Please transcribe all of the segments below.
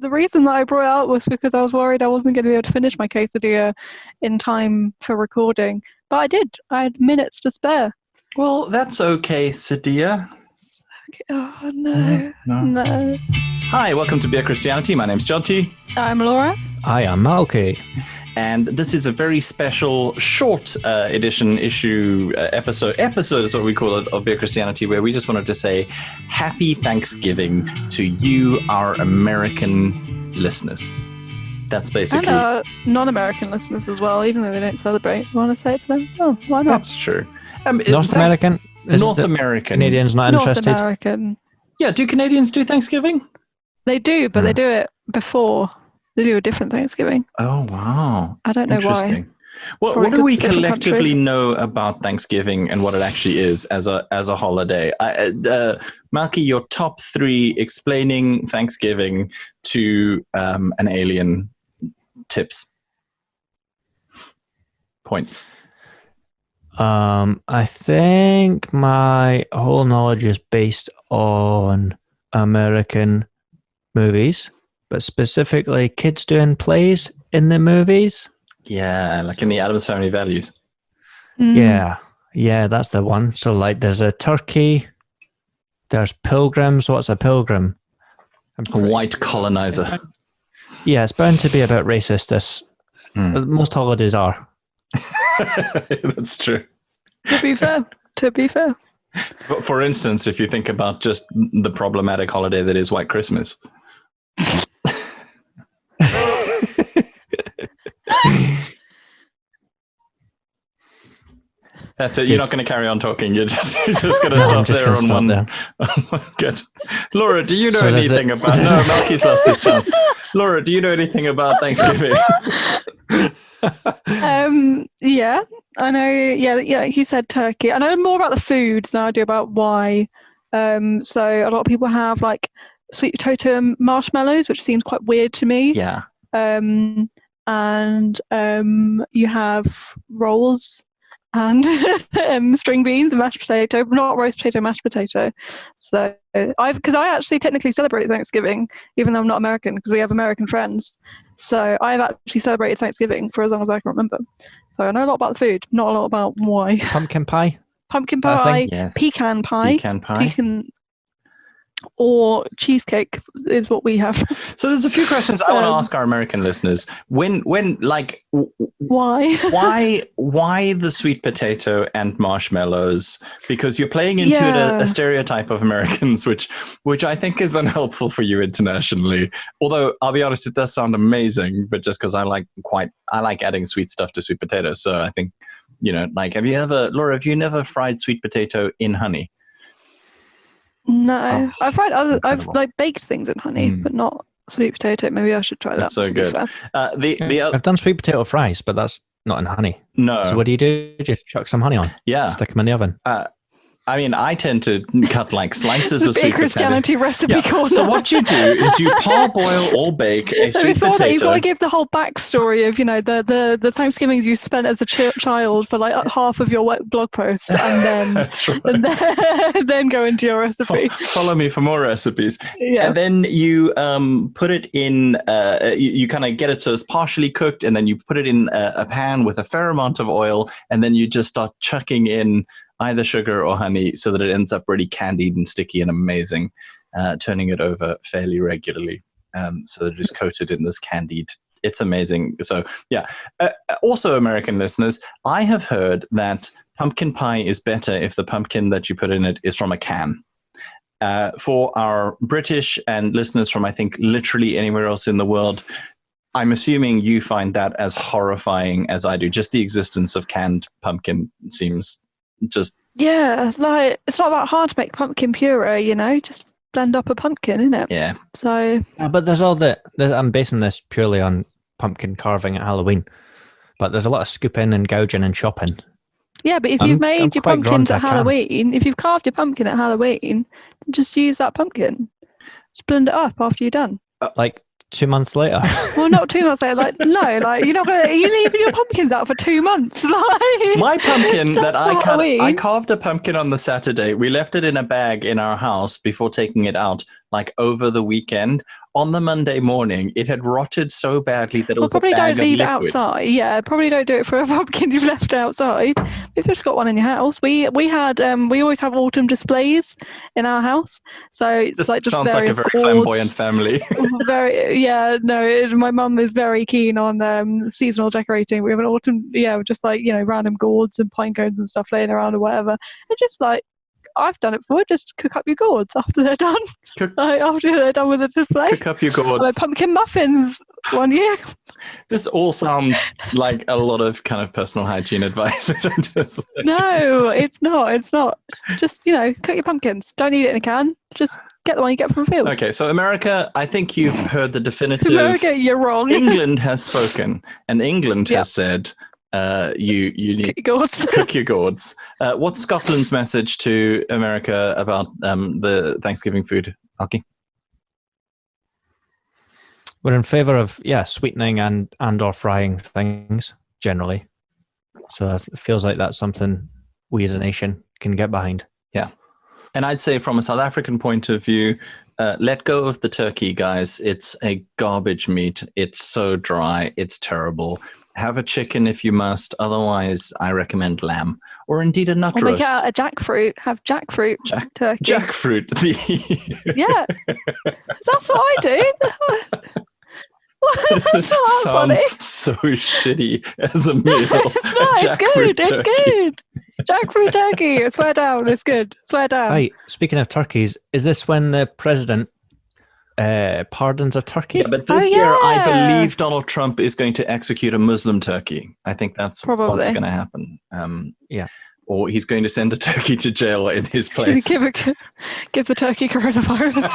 the reason that I brought it up was because I was worried I wasn't going to be able to finish my quesadilla in time for recording. But I did. I had minutes to spare. Well, that's okay, Sadia. Okay. Oh, no. Hi, welcome to Beer Christianity. My name's John T. I'm Laura. I am Malky. And this is a very special short episode is what we call it, of Beer Christianity, where we just wanted to say happy Thanksgiving to you, our American listeners. That's basically... And our non-American listeners as well, even though they don't celebrate. You want to say it to them? Oh, why not? That's true. North American? North American. Canadians not interested? North American. Yeah, do Canadians do Thanksgiving? They do, but they do it before. They do a different Thanksgiving. Oh, wow. I don't know why. What do we collectively know about Thanksgiving and what it actually is as a holiday? Malky, your top 3 explaining Thanksgiving to an alien tips. Points. I think my whole knowledge is based on American movies, but specifically kids doing plays in the movies. Yeah, like in the Addams Family Values. Yeah, that's the one. So like there's a turkey, there's pilgrims. What's a pilgrim? A white colonizer. Yeah, it's bound to be about racist. Most holidays are. That's true. To be fair. But for instance, if you think about just the problematic holiday that is White Christmas. That's it. You're not going to carry on talking. You're just going to stop there on one. There. Good. Laura, do you know anything about... No, Malky's lost his chance. Laura, do you know anything about Thanksgiving? Yeah, I know. Yeah. You said turkey. I know more about the food than I do about why. So a lot of people have like sweet potato marshmallows, which seems quite weird to me. Yeah. And you have rolls and string beans and mashed potato, not roast potato, mashed potato. So because I actually technically celebrate Thanksgiving, even though I'm not American, because we have American friends. So I've actually celebrated Thanksgiving for as long as I can remember. So I know a lot about the food, not a lot about why. Pumpkin pie, Yes. Pecan pie, or cheesecake is what we have. So there's a few questions I want to ask our American listeners. Why the sweet potato and marshmallows? Because you're playing into a stereotype of Americans, which I think is unhelpful for you internationally. Although I'll be honest, it does sound amazing, but just because I like adding sweet stuff to sweet potatoes. So I think, like, Laura, have you never fried sweet potato in honey? No, I've like baked things in honey, but not sweet potato. Maybe I should try that. That's so good. I've done sweet potato fries, but that's not in honey. No. So what do? Just chuck some honey on. Yeah. Stick them in the oven. I mean, I tend to cut like slices of sweet potato. Christianity recipe corner. So what you do is you parboil or bake a sweet potato. You've got to give the whole backstory of, the Thanksgivings you spent as a child for like half of your blog post, and then That's right. and then go into your recipe. Follow me for more recipes. Yeah. And then you put it in. You kind of get it so it's partially cooked, and then you put it in a pan with a fair amount of oil, and then you just start chucking in either sugar or honey so that it ends up really candied and sticky and amazing, turning it over fairly regularly so that it is coated in this candied. It's amazing. So, yeah. Also, American listeners, I have heard that pumpkin pie is better if the pumpkin that you put in it is from a can. For our British and listeners from, I think, literally anywhere else in the world, I'm assuming you find that as horrifying as I do. Just the existence of canned pumpkin seems... it's not that hard to make pumpkin puree, just blend up a pumpkin, isn't it? Yeah. So but there's I'm basing this purely on pumpkin carving at Halloween, but there's a lot of scooping and gouging and chopping. Yeah, but if you've made your pumpkins at Halloween, if you've carved your pumpkin at Halloween, just use that pumpkin. Just blend it up after you're done. Like 2 months later. Well, not 2 months later. You're leaving your pumpkins out for 2 months. My pumpkin that I carved a pumpkin on the Saturday. We left it in a bag in our house before taking it out. like over the weekend. On the Monday morning, it had rotted so badly that it Well, was a probably bag don't of leave it liquid. outside. Yeah, probably don't do it for a pumpkin you've left outside. If you've just got one in your house, we always have autumn displays in our house. So it's This like just sounds like a various very gourds. flamboyant family. My mum is very keen on seasonal decorating. We have an autumn, just like random gourds and pine cones and stuff laying around or whatever. And just like I've done it before, just cook up your gourds after they're done. After they're done with the display. Cook up your gourds. I had pumpkin muffins one year. This all sounds like a lot of kind of personal hygiene advice. No, it's not. It's not. Just, cook your pumpkins. Don't eat it in a can. Just get the one you get from a field. Okay, so America, I think you've heard the definitive. America, you're wrong. England has spoken, and England has said, you need cook your gourds. What's Scotland's message to America about the Thanksgiving food, Alki? We're in favor of sweetening and or frying things generally. So it feels like that's something we as a nation can get behind. Yeah, and I'd say from a South African point of view, let go of the turkey, guys. It's a garbage meat. It's so dry. It's terrible. Have a chicken if you must. Otherwise, I recommend lamb or indeed a nut roast. Make out a jackfruit. Have jackfruit turkey. Jackfruit. Yeah, that's what I do. That sounds so shitty as a meal. It's good. Jackfruit turkey. Swear down. It's good. Swear down. Right. Speaking of turkeys, is this when the president pardons a turkey? Yeah, but this year I believe Donald Trump is going to execute a Muslim turkey. I think that's what's going to happen. Or he's going to send a turkey to jail in his place. give the turkey coronavirus.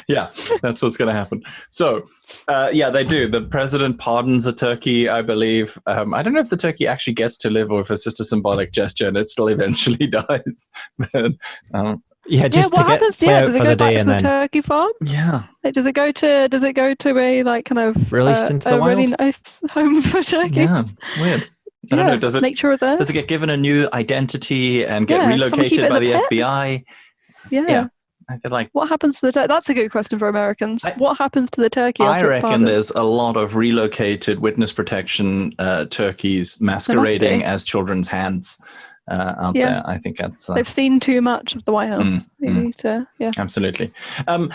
Yeah, that's what's going to happen. So, they do. The president pardons a turkey, I believe. I don't know if the turkey actually gets to live or if it's just a symbolic gesture and it still eventually dies. But, just what happens? Does it go back to the then turkey farm? Yeah. Like, does it go to a like kind of released into the wild? Really nice home for turkeys? Yeah, weird. I don't know. Does it get given a new identity and get relocated by the FBI? Yeah. I feel like what happens to the turkey? That's a good question for Americans. What happens to the turkey? I reckon there's a lot of relocated witness protection turkeys masquerading as children's hands out there. I think that's they've seen too much of the White House. They need to, absolutely.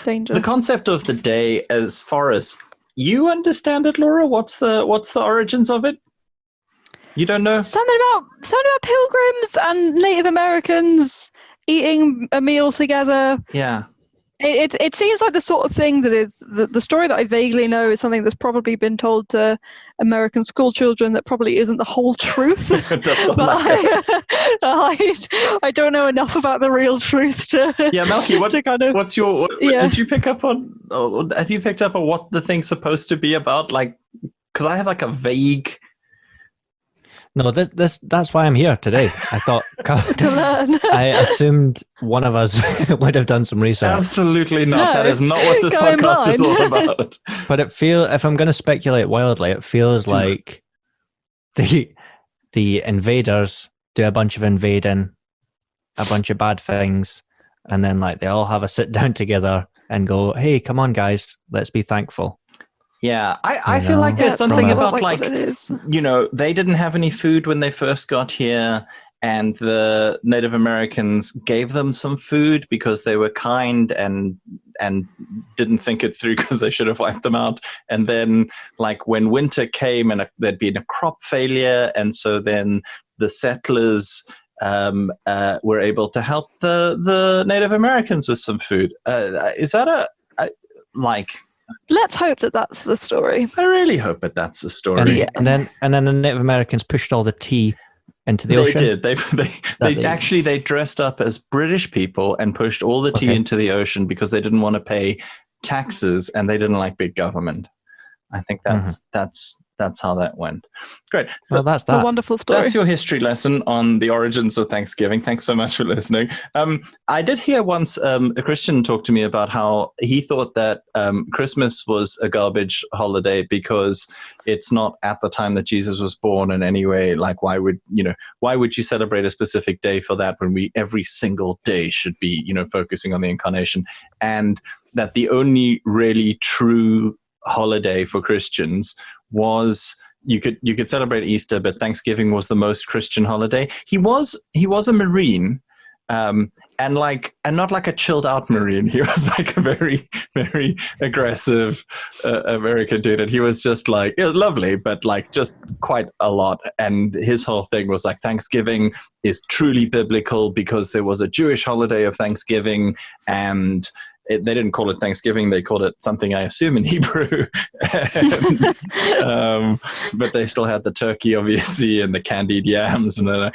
Danger. The concept of the day, as far as you understand it, Laura, what's the origins of it? You don't know? Something about pilgrims and Native Americans eating a meal together. Yeah. It seems like the sort of thing that is the story that I vaguely know is something that's probably been told to American school children that probably isn't the whole truth. But I don't know enough about the real truth to Melky, did you pick up on? Have you picked up on what the thing's supposed to be about? Like, because I have like a vague. No, that's why I'm here today. I thought to learn. I assumed one of us would have done some research. Absolutely not. No, that is not what this podcast is all about. But if I'm going to speculate wildly, it feels like the invaders do a bunch of invading, a bunch of bad things, and then like they all have a sit down together and go, "Hey, come on, guys, let's be thankful." Yeah, I feel like there's something about they didn't have any food when they first got here, and the Native Americans gave them some food because they were kind and didn't think it through because they should have wiped them out. And then, like, when winter came and there'd been a crop failure, and so then the settlers were able to help the Native Americans with some food. Is that Let's hope that that's the story. I really hope that that's the story. And then the Native Americans pushed all the tea into the ocean. They did. They dressed up as British people and pushed all the tea into the ocean because they didn't want to pay taxes and they didn't like big government. I think that's that's how that went. Great. So Well, that's A that. wonderful story. that's your history lesson on the origins of Thanksgiving. Thanks so much for listening. I did hear once a Christian talk to me about how he thought that Christmas was a garbage holiday because it's not at the time that Jesus was born in any way. Like, why would you celebrate a specific day for that when every single day should be, focusing on the incarnation? And that the only really true holiday for Christians was you could celebrate Easter, but Thanksgiving was the most Christian holiday. He was a Marine, and not like a chilled out Marine. He was like a very, very aggressive American dude, and he was just like, it was lovely, but like just quite a lot. And his whole thing was like, Thanksgiving is truly biblical because there was a Jewish holiday of Thanksgiving, and they didn't call it Thanksgiving. They called it something, I assume, in Hebrew. But they still had the turkey, obviously, and the candied yams, and then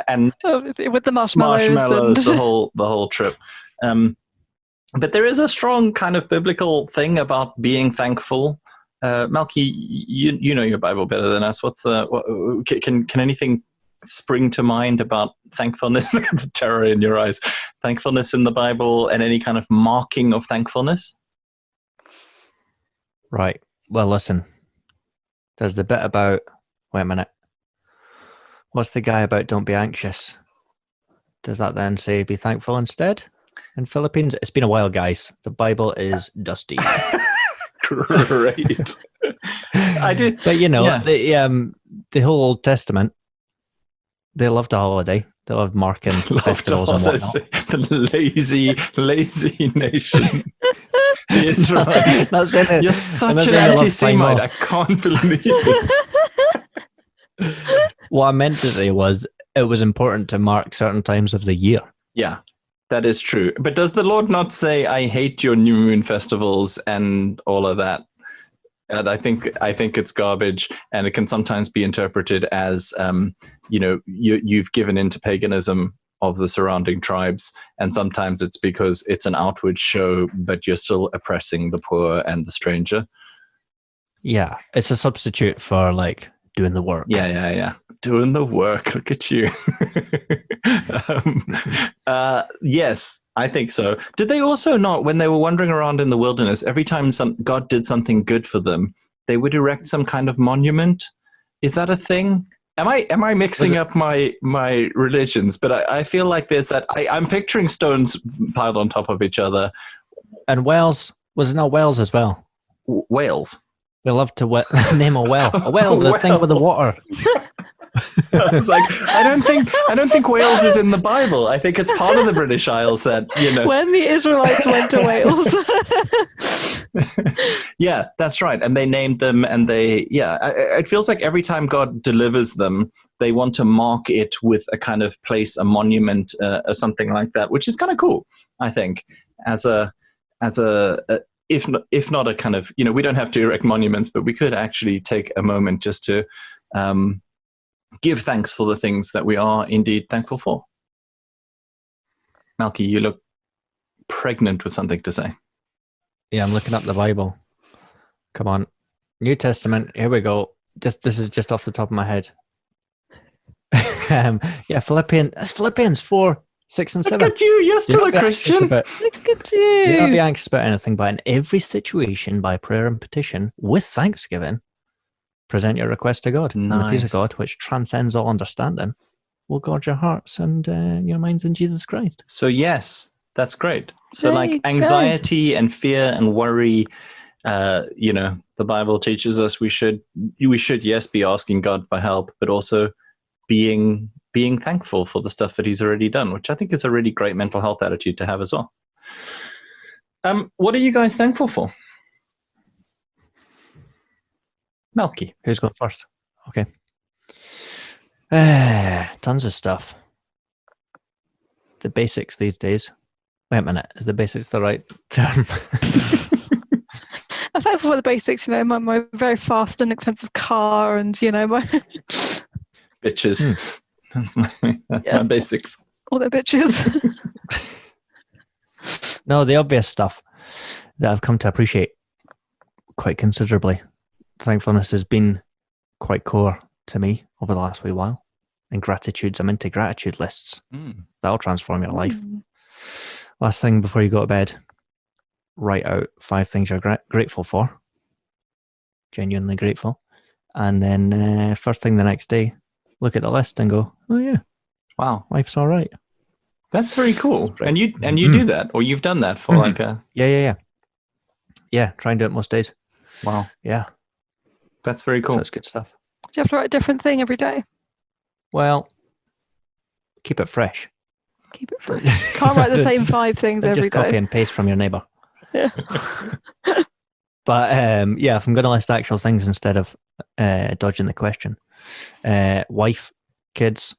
and with the marshmallows, the whole trip. But there is a strong kind of biblical thing about being thankful. Malky, you know your Bible better than us. Can anything spring to mind about thankfulness? Look at the terror in your eyes. Thankfulness in the Bible and any kind of marking of thankfulness? Right. Well, listen. There's the bit about, wait a minute. What's the guy about don't be anxious? Does that then say be thankful instead? In Philippines? It's been a while, guys. The Bible is dusty. Great. I did. But the whole Old Testament, they loved a holiday. They loved marking festivals and whatnot. The lazy nation. The Israelites. You're such an anti-Semite. I can't believe it. What I meant to say was it was important to mark certain times of the year. Yeah, that is true. But does the Lord not say, I hate your new moon festivals and all of that? And I think it's garbage, and it can sometimes be interpreted as, you've given into paganism of the surrounding tribes, and sometimes it's because it's an outward show, but you're still oppressing the poor and the stranger. Yeah, it's a substitute for like doing the work. Yeah. Doing the work. Look at you. Yes, I think so. Did they also not, when they were wandering around in the wilderness, every time God did something good for them, they would erect some kind of monument? Is that a thing? Am I mixing up my religions? But I feel like there's that. I'm picturing stones piled on top of each other. And Wales, was it not Wales as well? Wales. They love to name a well. A well, the thing with the water. I was like, I don't think Wales is in the Bible. I think it's part of the British Isles that, when the Israelites went to Wales. Yeah, that's right. And they named them, and it feels like every time God delivers them, they want to mark it with a kind of place, a monument, or something like that, which is kind of cool, I think, as a if not a kind of, we don't have to erect monuments, but we could actually take a moment just to give thanks for the things that we are indeed thankful for. Malky, you look pregnant with something to say. Yeah, I'm looking up the Bible. Come on. New Testament, here we go. This is just off the top of my head. Philippians 4, 6 and 7. Look at you, you're still a Christian. Look at you. Do not be anxious about anything, but in every situation, by prayer and petition, with thanksgiving, present your request to God. Nice. And the peace of God, which transcends all understanding, will guard your hearts and your minds in Jesus Christ. So yes, that's great. So like anxiety and fear and worry, the Bible teaches us we should yes be asking God for help, but also being thankful for the stuff that He's already done, which I think is a really great mental health attitude to have as well. What are you guys thankful for? Malky. Who's going first? Okay. Tons of stuff. The basics these days. Wait a minute. Is the basics the right term? I'm thankful for the basics, my very fast and expensive car, and my bitches. That's my basics. All the bitches. No, the obvious stuff that I've come to appreciate quite considerably. thankfulness has been quite core to me over the last wee while. And gratitudes, I'm into gratitude lists. That'll transform your life. Last thing before you go to bed, write out 5 things you're grateful for. Genuinely grateful. And then first thing the next day, look at the list and go, oh yeah, Wow, life's all right. that's very cool. Right. And you do that, or you've done that for like a Yeah, try and do it most days. wow. Yeah, That's very so cool. it's good stuff. Do you have to write a different thing every day? Well, keep it fresh. Keep it fresh. Can't write the same 5 things every Just copy day. and paste from your neighbour. Yeah. But if I'm going to list actual things instead of dodging the question, wife, kids.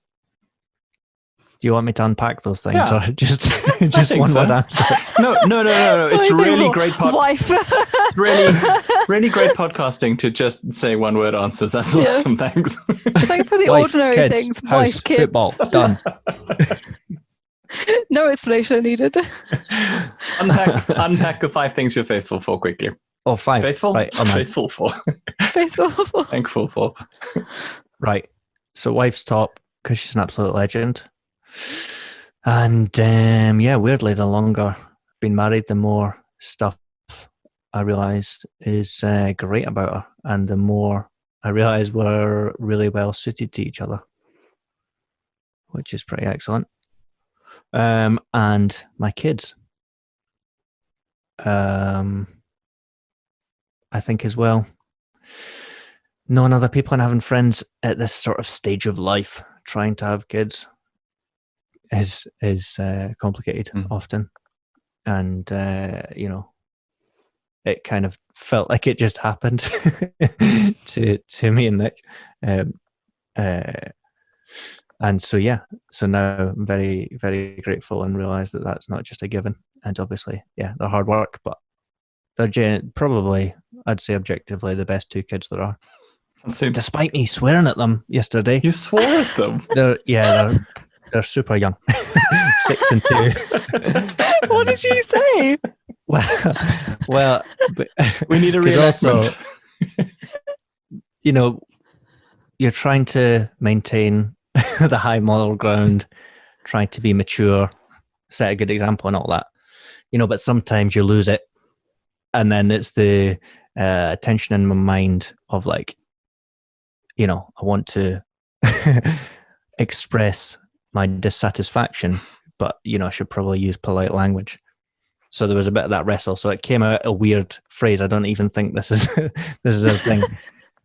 Do you want me to unpack those things, or just think one so. word answer? No. It's really great. Wife. It's really great podcasting to just say one word answers. That's awesome. Thanks. Thank for the Wife, ordinary kids, things. house, Wife, kids. football, done. No explanation needed. Unpack the 5 things you're faithful for quickly. Oh, 5. Faithful? Right, Faithful for. Faithful. Thankful for. Right. So wife's top because she's an absolute legend. And weirdly, the longer I've been married, the more stuff I realised is great about her, and the more I realise we're really well suited to each other, which is pretty excellent. And my kids, I think as well, knowing other people and having friends at this sort of stage of life, trying to have kids is complicated often, and it kind of felt like it just happened to me and Nick, and so now I'm very, very grateful and realize that that's not just a given. And obviously, they're hard work, but they're probably, I'd say objectively, the best 2 kids there are. Despite me swearing at them yesterday. You swore at them? They're super young. 6 and 2. What did you say? Well, but we need a reenactment. Also, you're trying to maintain the high moral ground, trying to be mature, set a good example and all that. But sometimes you lose it. And then it's the tension in my mind of like, I want to express my dissatisfaction, but I should probably use polite language. So there was a bit of that wrestle. So it came out a weird phrase. I don't even think this is a thing.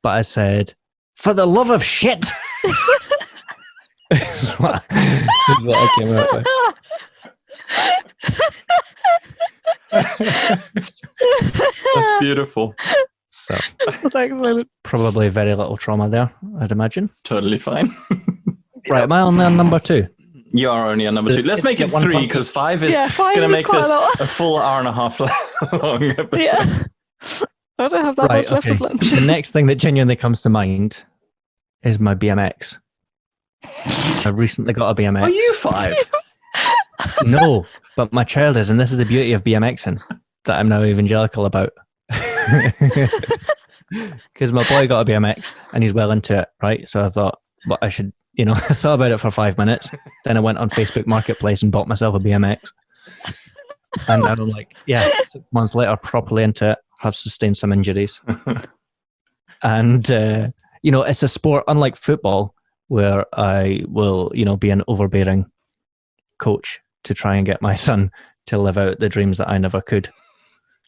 But I said, "For the love of shit." is what I came out with. That's beautiful. So That's excellent. Probably very little trauma there, I'd imagine. It's totally fine. Right, am I on number 2? You are only on number 2. Let's make it 3 because 5 is going to make this a full hour and a half long episode. Yeah. I don't have that much left of lunch. The next thing that genuinely comes to mind is my BMX. I've recently got a BMX. Are you 5? No, but my child is, and this is the beauty of BMXing that I'm now evangelical about. Because my boy got a BMX and he's well into it, right? So I thought, I should, I thought about it for 5 minutes. Then I went on Facebook Marketplace and bought myself a BMX. And now I'm like, 6 months later, properly into it, have sustained some injuries. And, it's a sport, unlike football, where I will, be an overbearing coach to try and get my son to live out the dreams that I never could.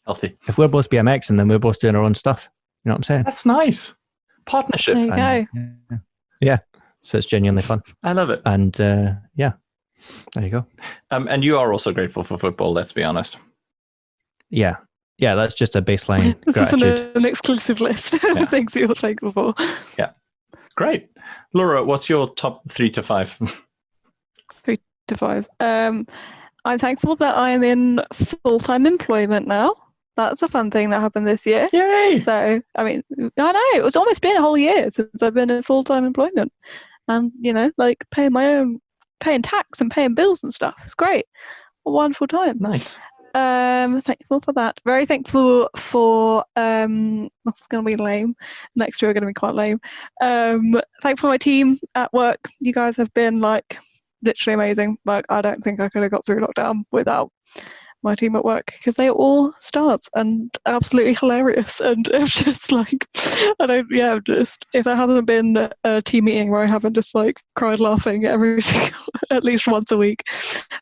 Healthy. If we're both BMXing, then we're both doing our own stuff. You know what I'm saying? That's nice. Partnership. There you go. Yeah. So it's genuinely fun. I love it. And there you go. And you are also grateful for football, let's be honest. Yeah. Yeah, that's just a baseline This gratitude. is an exclusive list of things you're thankful for. Yeah. Great. Laura, what's your top 3 to 5? 3 to 5. I'm thankful that I'm in full-time employment now. That's a fun thing that happened this year. Yay! So, I mean, I know, it's almost been a whole year since I've been in full-time employment. And, paying tax and paying bills and stuff. It's great. A wonderful time. Nice. Thankful for that. Very thankful for that's gonna be lame. Next two are gonna be quite lame. Thankful for my team at work. You guys have been like literally amazing. Like I don't think I could have got through lockdown without my team at work because they are all stars and absolutely hilarious. And it's just like just if there hasn't been a team meeting where I haven't just like cried laughing every single at least once a week,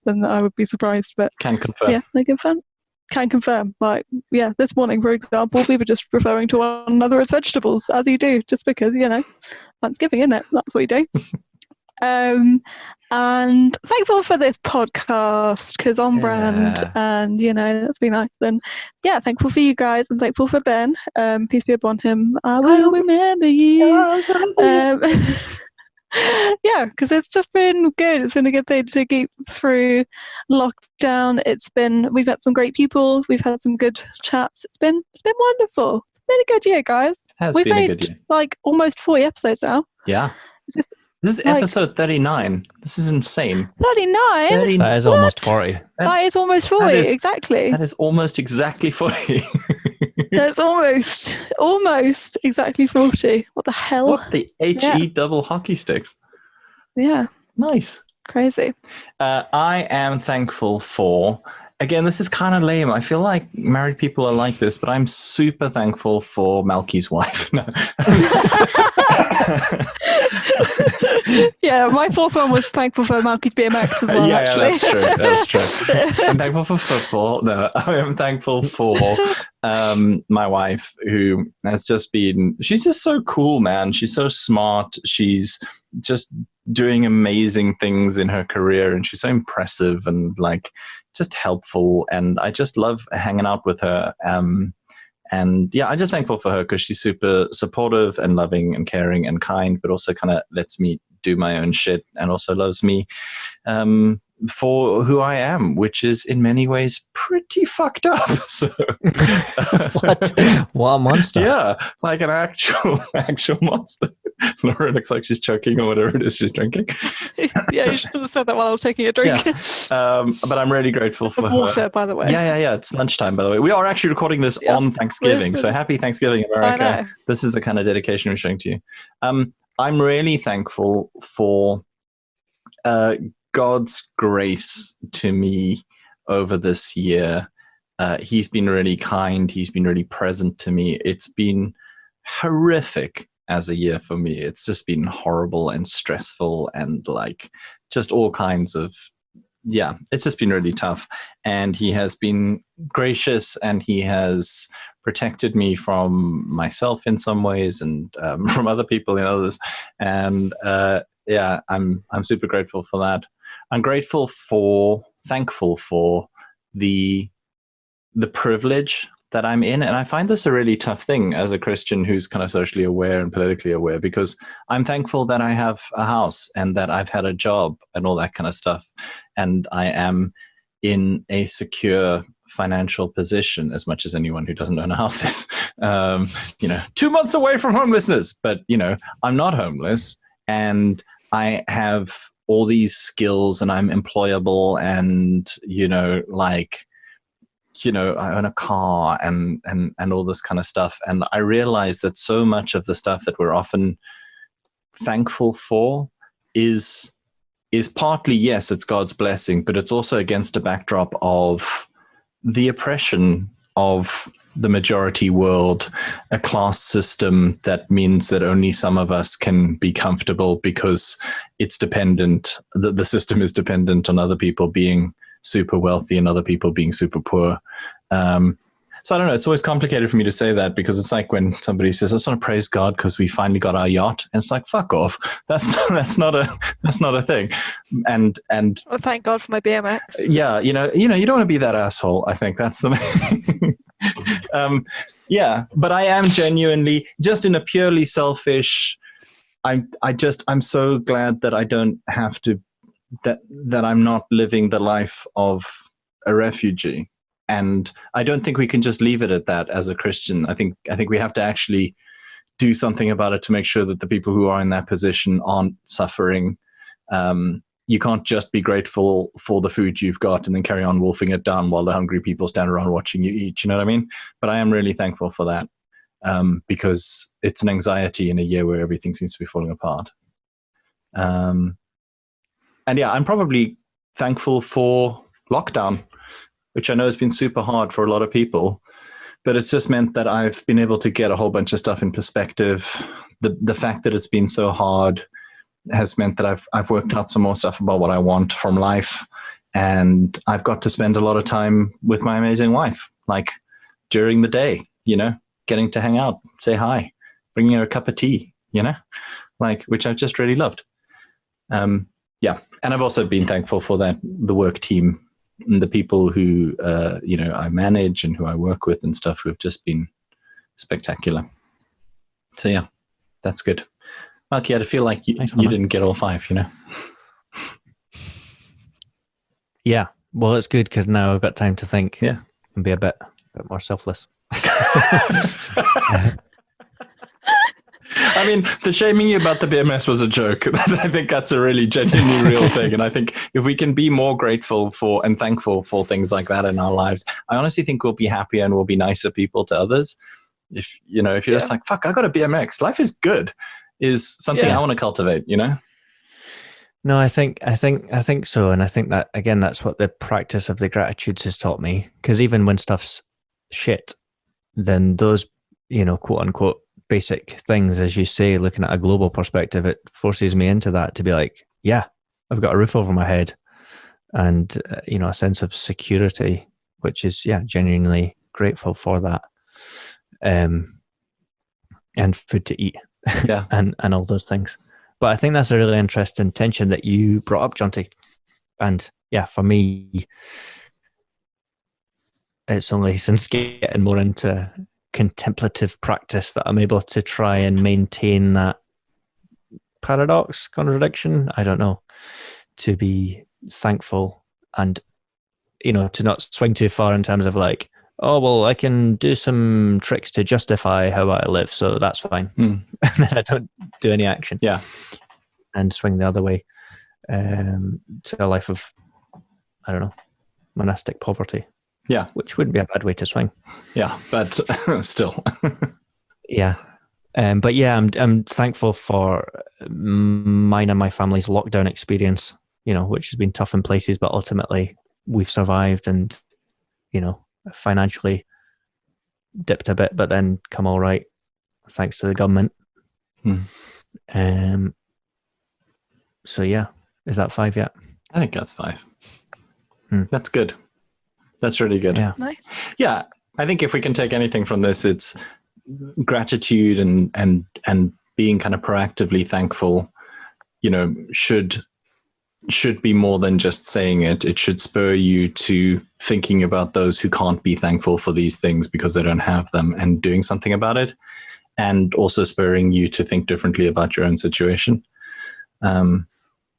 then I would be surprised. But Can confirm. yeah, they're good fun. Can confirm. Like, yeah, this morning, for example, we were just referring to one another as vegetables, as you do, just because, Thanksgiving, isn't it? That's what you do. And thankful for this podcast because on brand, and that's been nice. And yeah, thankful for you guys and thankful for Ben. Peace be upon him. I will remember you. Yeah, because it's just been good. It's been a good thing to keep through lockdown. We've met some great people. We've had some good chats. It's been wonderful. It's been a good year, guys. We've made like almost 40 episodes now. Yeah. This is episode 39. This is insane. 39? That is almost 40. That is almost 40, exactly. That is almost exactly 40. That's almost exactly 40. What the hell? What the HE double hockey sticks? Yeah. Nice. Crazy. I am thankful for, again, this is kind of lame. I feel like married people are like this, but I'm super thankful for Malky's wife. No. Yeah, my fourth one was thankful for Malky's BMX as well. Yeah, actually. That's true. I'm thankful for football. No, I am thankful for my wife, who has just been, she's just so cool, man. She's so smart. She's just doing amazing things in her career, and she's so impressive and like just helpful. And I just love hanging out with her. And yeah, I'm just thankful for her because she's super supportive and loving and caring and kind, but also kind of lets me do my own shit and also loves me for who I am, which is in many ways pretty fucked up. So, what a monster! Yeah, like an actual monster. Laura looks like she's choking or whatever it is she's drinking. Yeah, you should have said that while I was taking a drink. Yeah. But I'm really grateful for water, her. by the way. Yeah. It's lunchtime, by the way. We are actually recording this on Thanksgiving, so happy Thanksgiving, America. I know. This is the kind of dedication we're showing to you. I'm really thankful for God's grace to me over this year. He's been really kind. He's been really present to me. It's been horrific as a year for me. It's just been horrible and stressful and like just all kinds of, it's just been really tough. And he has been gracious and he has protected me from myself in some ways and from other people in others. And I'm super grateful for that. I'm thankful for the privilege that I'm in. And I find this a really tough thing as a Christian who's kind of socially aware and politically aware, because I'm thankful that I have a house and that I've had a job and all that kind of stuff. And I am in a secure financial position, as much as anyone who doesn't own a house is, 2 months away from homelessness, but I'm not homeless and I have all these skills and I'm employable and, I own a car and all this kind of stuff. And I realize that so much of the stuff that we're often thankful for is partly, yes, it's God's blessing, but it's also against a backdrop of the oppression of the majority world, a class system that means that only some of us can be comfortable because it's dependent, the system is dependent on other people being super wealthy and other people being super poor. So I don't know, it's always complicated for me to say that, because it's like when somebody says, I just want to praise God because we finally got our yacht. And it's like, fuck off. That's not a thing. And well, thank God for my BMX. Yeah, you don't want to be that asshole. I think that's the main but I am genuinely, just in a purely selfish, I'm so glad that I don't have to, that I'm not living the life of a refugee. And I don't think we can just leave it at that as a Christian. I think we have to actually do something about it to make sure that the people who are in that position aren't suffering, you can't just be grateful for the food you've got and then carry on wolfing it down while the hungry people stand around watching you eat. You know what I mean? But I am really thankful for that, because it's an anxiety in a year where everything seems to be falling apart. And yeah, I'm probably thankful for lockdown, which I know has been super hard for a lot of people, but it's just meant that I've been able to get a whole bunch of stuff in perspective. The fact that it's been so hard has meant that I've worked out some more stuff about what I want from life, and I've got to spend a lot of time with my amazing wife, like during the day, you know, getting to hang out, say hi, bringing her a cup of tea, you know, like, which I've just really loved. Yeah. And I've also been thankful for the work team and the people who, you know, I manage and who I work with and stuff, who have just been spectacular. So yeah, that's good. Marky, I feel like you didn't get all 5, you know? Yeah. Well, it's good because now I've got time to think and be a bit more selfless. I mean, the shaming you about the BMS was a joke. I think that's a really genuinely real thing. And I think if we can be more grateful for and thankful for things like that in our lives, I honestly think we'll be happier and we'll be nicer people to others. If you're just like, fuck, I got a BMX, life is good, is something I want to cultivate, you know? No, I think so. And I think that, again, that's what the practice of the gratitudes has taught me. Because even when stuff's shit, then those, you know, quote unquote, basic things, as you say, looking at a global perspective, it forces me into that to be like, yeah, I've got a roof over my head and, you know, a sense of security, which is, genuinely grateful for that. And food to eat and all those things. But I think that's a really interesting tension that you brought up, Jonty. And yeah, for me, it's only since getting more into contemplative practice that I'm able to try and maintain that contradiction, I don't know, to be thankful and, you know, to not swing too far in terms of like, oh, well, I can do some tricks to justify how I live, so that's fine. And then I don't do any action. Yeah. And swing the other way to a life of, I don't know, monastic poverty. Yeah. Which wouldn't be a bad way to swing. Yeah, but still. Yeah. But yeah, I'm thankful for mine and my family's lockdown experience, you know, which has been tough in places, but ultimately we've survived and, you know, financially dipped a bit, but then come all right, thanks to the government. So yeah, is that 5 yet? I think that's 5. That's good. That's really good. Yeah. Nice. Yeah, I think if we can take anything from this, it's gratitude and being kind of proactively thankful, you know, should be more than just saying it. It should spur you to thinking about those who can't be thankful for these things because they don't have them and doing something about it, and also spurring you to think differently about your own situation.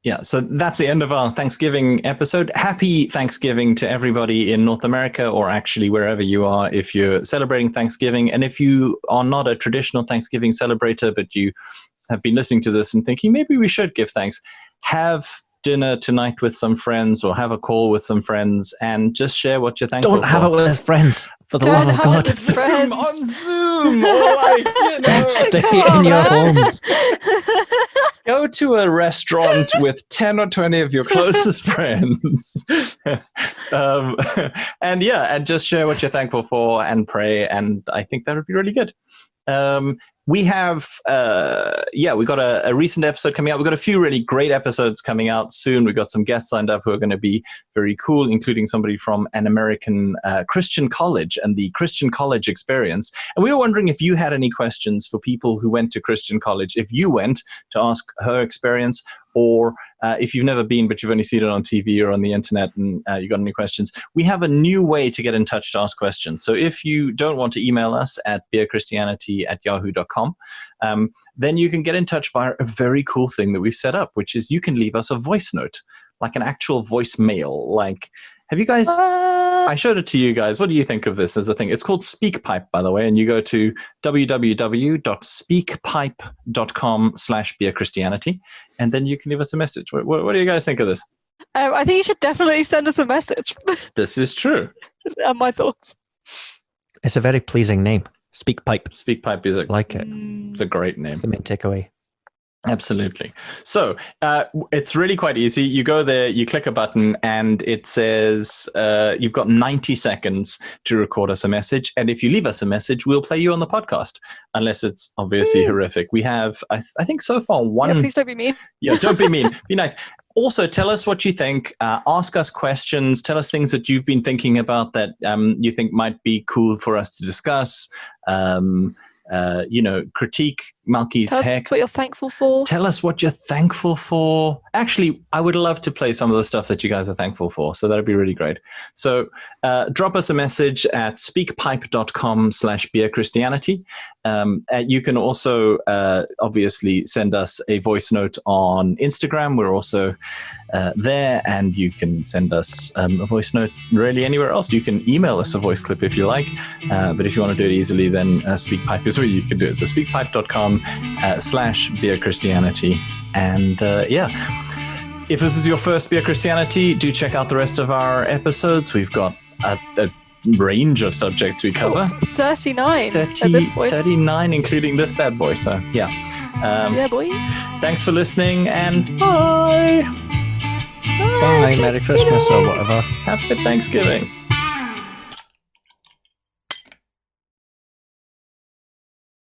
Yeah, so that's the end of our Thanksgiving episode. Happy Thanksgiving to everybody in North America, or actually wherever you are if you're celebrating Thanksgiving. And if you are not a traditional Thanksgiving celebrator, but you have been listening to this and thinking, maybe we should give thanks, have dinner tonight with some friends or have a call with some friends and just share what you're thankful for. Don't have it with friends, for the love of God. Friends. On Zoom, or like, you know, stay in your homes. Go to a restaurant with 10 or 20 of your closest friends. And just share what you're thankful for and pray. And I think that would be really good. We have, we got a recent episode coming out. We've got a few really great episodes coming out soon. We've got some guests lined up who are going to be very cool, including somebody from an American Christian college and the Christian college experience. And we were wondering if you had any questions for people who went to Christian college, if you went to ask her experience, or if you've never been, but you've only seen it on TV or on the internet and you got any questions, we have a new way to get in touch to ask questions. So if you don't want to email us at beerchristianity@yahoo.com, then you can get in touch via a very cool thing that we've set up, which is you can leave us a voice note, like an actual voicemail. Like, have you guys... I showed it to you guys. What do you think of this as a thing? It's called SpeakPipe, by the way, and you go to www.speakpipe.com/beerchristianity, and then you can leave us a message. What do you guys think of this? I think you should definitely send us a message. This is true. My thoughts. It's a very pleasing name. SpeakPipe. SpeakPipe is Like it. It's a great name. It's the main takeaway. Absolutely. So it's really quite easy. You go there, you click a button, and it says you've got 90 seconds to record us a message. And if you leave us a message, we'll play you on the podcast, unless it's obviously horrific. We have, I think so far, one. Yeah, please don't be mean. Yeah, don't be mean. Be nice. Also, tell us what you think. Ask us questions. Tell us things that you've been thinking about that you think might be cool for us to discuss. Critique Malky's Tell heck. us what you're thankful for. Tell us what you're thankful for. Actually, I would love to play some of the stuff that you guys are thankful for. So that'd be really great. So drop us a message at speakpipe.com/beerchristianity. You can also obviously send us a voice note on Instagram. We're also there, and you can send us a voice note really anywhere else. You can email us a voice clip if you like, but if you want to do it easily, then SpeakPipe is where you can do it. So speakpipe.com/beerchristianity. And if this is your first Beer Christianity, do check out the rest of our episodes. We've got a range of subjects we cover. 39 at this point. 39, including this bad boy. So, yeah. Yeah, boy. Thanks for listening, and bye. Bye. Merry Christmas or whatever. Happy Thanksgiving.